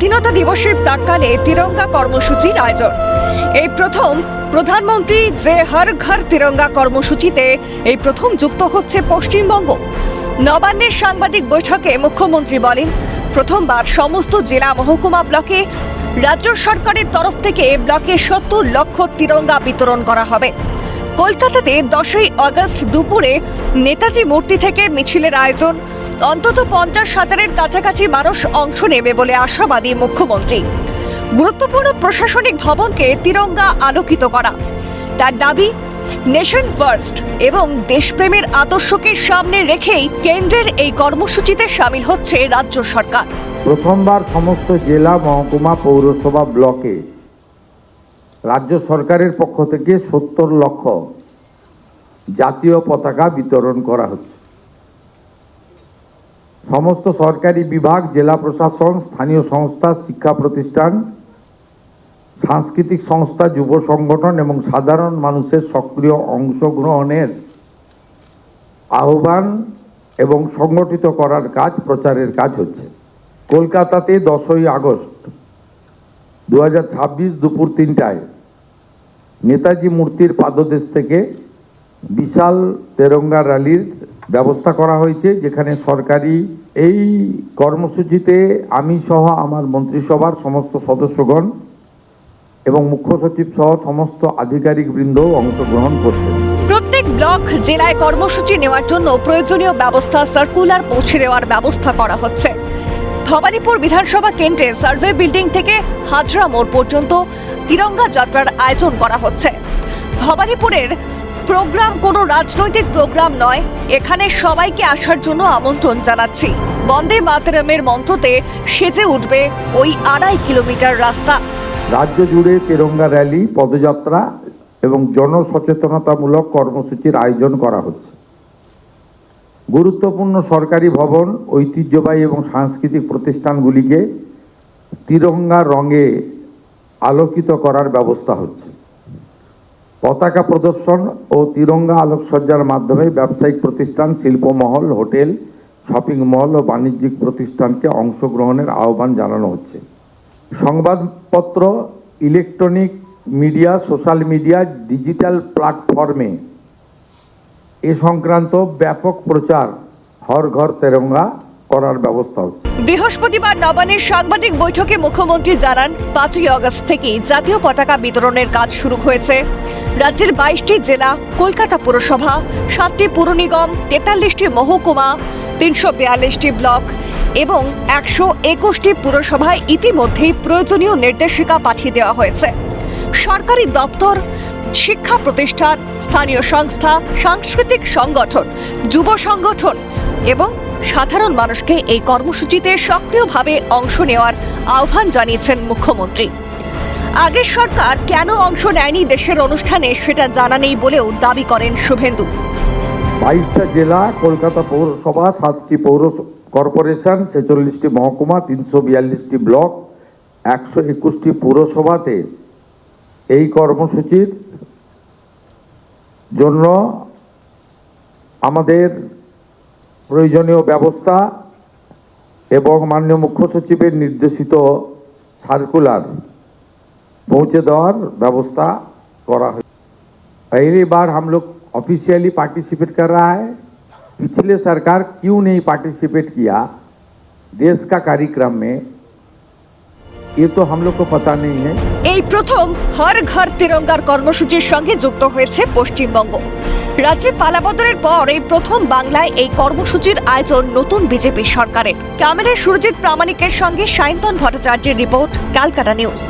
স্বাধীনতা দিবসের প্রাক্কালে তিরঙ্গা কর্মসূচির আয়োজন। এই প্রথম প্রধানমন্ত্রী যে হর ঘর তিরঙ্গা কর্মসূচিতে এই প্রথম যুক্ত হচ্ছে পশ্চিমবঙ্গ। নবান্নের সাংবাদিক বৈঠকে মুখ্যমন্ত্রী বলেন, প্রথমবার সমস্ত জেলা মহকুমা ব্লকে রাজ্য সরকারের তরফ থেকে ব্লকে ৭০ লক্ষ তিরঙ্গা বিতরণ করা হবে। কলকাতাতে 10ই আগস্ট দুপুরে নেতাজি মূর্তি থেকে মিছিলের আয়োজন। অন্তত 50,000-এর কাছাকাছি মানুষ অংশ নেবে বলে আশাবাদী মুখ্যমন্ত্রী। গুরুত্বপূর্ণ প্রশাসনিক ভবনকে তিরঙ্গা আলোকিত করা। তার দাবি, নেশন ফার্স্ট এবং দেশপ্রেমের আদর্শকে সামনে রেখেই কেন্দ্রের এই কর্মসূচিতে সামিল হচ্ছে রাজ্য সরকার। প্রথমবার সমস্ত জেলা মহকুমা পৌরসভা ব্লকে রাজ্য সরকারের পক্ষ থেকে ৭০ লক্ষ জাতীয় পতাকা বিতরণ করা হচ্ছে। সমস্ত সরকারি বিভাগ, জেলা প্রশাসন, স্থানীয় সংস্থা, শিক্ষা প্রতিষ্ঠান, সাংস্কৃতিক সংস্থা, যুব সংগঠন এবং সাধারণ মানুষের সক্রিয় অংশগ্রহণের আহ্বান এবং সংগঠিত করার কাজ, প্রচারের কাজ হচ্ছে। কলকাতাতে 10ই আগস্ট 2026 দুপুর 3টায় নেতাজি মূর্তির পাদদেশ থেকে বিশাল তেরঙ্গা র্যালির ব্যবস্থা করা হয়েছে, যেখানে সরকারি এই কর্মসূচিতে আমি সহ আমার মন্ত্রিসভার সমস্ত সদস্যগণ এবং মুখ্য সচিব সহ সমস্ত আধিকারিক বৃন্দ অংশগ্রহণ করছেন। প্রত্যেক ব্লক জেলায় কর্মসূচি নেওয়ার জন্য প্রয়োজনীয় ব্যবস্থা, সার্কুলার পৌঁছে দেওয়ার ব্যবস্থা করা হচ্ছে। ভবানীপুর বিধানসভা কেন্দ্রে সার্ভে বিল্ডিং থেকে হাজরা মোড় পর্যন্ত তিরঙ্গা যাত্রার আয়োজন করা হচ্ছে। ভবানীপুরের প্রোগ্রাম কোনো রাজনৈতিক প্রোগ্রাম নয়, এখানে সবাইকে আসার জন্য আমন্ত্রণ জানাচ্ছি। বন্দে মাতরমের মন্ত্রতে সেজে উঠবে ওই 2.5 কিলোমিটার রাস্তা। রাজ্য জুড়ে তিরঙ্গা র্যালি, পদযাত্রা এবং জনসচেতনতামূলক কর্মসূচির আয়োজন করা হচ্ছে। গুরুত্বপূর্ণ সরকারি ভবন, ঐতিহ্যবাহী এবং সাংস্কৃতিক প্রতিষ্ঠানগুলিকে তিরঙ্গা রঙে আলোকিত করার ব্যবস্থা হচ্ছে। পতাকা প্রদর্শন ও তিরঙ্গা আলোকসজ্জার মাধ্যমে ব্যবসায়িক প্রতিষ্ঠান, শিল্পমহল, হোটেল, শপিং মল ও বাণিজ্যিক প্রতিষ্ঠানকে অংশগ্রহণের আহ্বান জানানো হচ্ছে। সংবাদপত্র, electronic media, social media, digital প্ল্যাটফর্মে এ সংক্রান্ত ব্যাপক প্রচার হর ঘর তেরঙ্গা করার ব্যবস্থা হচ্ছে। বৃহস্পতিবার নবান্নের সাংবাদিক বৈঠকে মুখ্যমন্ত্রী জানান, 5ই আগস্ট থেকে জাতীয় পতাকা বিতরণের কাজ শুরু হয়েছে। রাজ্যের 22টি জেলা, কলকাতা পুরসভা, 7টি পুর নিগম, 43টি মহকুমা, 342টি ব্লক এবং 121টি পুরসভায় ইতিমধ্যেই প্রয়োজনীয় নির্দেশিকা পাঠিয়ে দেওয়া হয়েছে। সরকারি দপ্তর, শিক্ষা প্রতিষ্ঠান, স্থানীয় সংস্থা, সাংস্কৃতিক সংগঠন, যুব সংগঠন এবং সাধারণ মানুষকে এই কর্মসূচিতে সক্রিয়ভাবে অংশ নেওয়ার আহ্বান জানিয়েছেন মুখ্যমন্ত্রী। আগের সরকার কেন অংশ নেয়নি দেশের অনুষ্ঠানে সেটা জানা নেই বলেও দাবি করেন শুভেন্দু। 22টা জেলা, কলকাতা পৌরসভা, 7টি পৌর কর্পোরেশন, 46টি মহকুমা, 342টি ব্লক, 121টি পুরসভাতে এই কর্মসূচির জন্য আমাদের প্রয়োজনীয় ব্যবস্থা এবং মাননীয় মুখ্য সচিবের নির্দেশিত সার্কুলার पहुंचे देওয়ার ব্যবস্থা करा है। पहली बार हम लोग ऑफिशियली पार्टिसिपेट कर रहा है। पिछले सरकार क्यों नहीं पार्टिसिपेट किया देश का कार्यक्रम में, ये तो हम लोग को पता नहीं है। এই প্রথম হর ঘর তিরঙ্গার কর্মসূচির সঙ্গে যুক্ত হয়েছে পশ্চিমবঙ্গ। রাজ্যে পালাবদলের পর এই প্রথম বাংলায় এই কর্মসূচির আয়োজন নতুন বিজেপি সরকারের। ক্যামেরায় সুরজিৎ প্রামাণিকের সঙ্গে সায়ন্তন ভট্টাচার্যের রিপোর্ট, ক্যালকাটা নিউজ।